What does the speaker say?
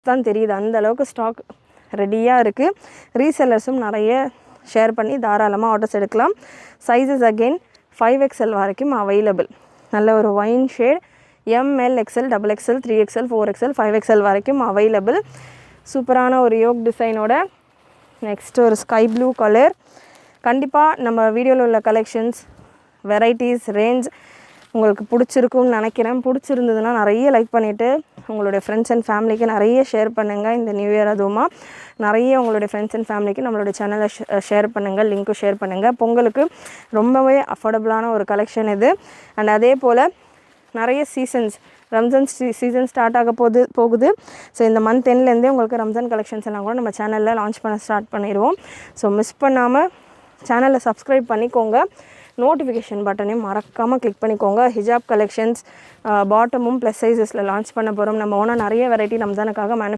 தான் தெரியுது, அந்த அளவுக்கு ஸ்டாக் ரெடியாக இருக்குது. ரீசெல்லர்ஸும் நிறைய ஷேர் பண்ணி தாராளமாக ஆர்டர்ஸ் எடுக்கலாம். சைஸஸ் அகெயின் 5XL வரைக்கும் அவைலபிள். நல்ல ஒரு wine shade ML XL XXL 3XL 4XL 5XL வரைக்கும் அவைலபிள். சூப்பரான ஒரு யோக் டிசைனோட நெக்ஸ்ட்டு ஒரு ஸ்கை ப்ளூ கலர். கண்டிப்பாக நம்ம வீடியோவில் உள்ள கலெக்ஷன்ஸ், வெரைட்டிஸ், ரேஞ்ச் உங்களுக்கு பிடிச்சிருக்கும்னு நினைக்கிறேன். பிடிச்சிருந்ததுன்னா நிறைய லைக் பண்ணிவிட்டு உங்களுடைய ஃப்ரெண்ட்ஸ் அண்ட் ஃபேமிலிக்கு நிறைய ஷேர் பண்ணுங்கள். இந்த நியூ இயர் அதுவுமா நிறைய உங்களுடைய ஃப்ரெண்ட்ஸ் அண்ட் ஃபேமிலிக்கு நம்மளுடைய சேனலை ஷேர் பண்ணுங்கள், லிங்க்கும் ஷேர் பண்ணுங்கள். பொங்கலுக்கு ரொம்பவே அஃபோர்டபுளான ஒரு கலெக்ஷன் இது. அண்ட் அதே போல் நிறைய சீசன்ஸ், ரம்ஜான் சீசன் ஸ்டார்ட் ஆக போகுது. ஸோ இந்த மந்த் எண்ட்லேருந்தே உங்களுக்கு ரம்ஜான் கலெக்ஷன்ஸ் எல்லாம் கூட நம்ம சேனலில் லான்ச் பண்ண ஸ்டார்ட் பண்ணிடுவோம். ஸோ மிஸ் பண்ணாமல் சேனலை சப்ஸ்கிரைப் பண்ணிக்கோங்க. நோட்டிஃபிகேஷன் பட்டனையும் மறக்காமல் கிளிக் பண்ணிக்கோங்க. ஹிஜாப் கலெக்ஷன்ஸ் பாட்டமும் ப்ளஸ் சைஸஸில் லான்ச் பண்ண போகிறோம். நம்ம ஓனாக நிறைய வெரைட்டி ரம்ஜானுக்காக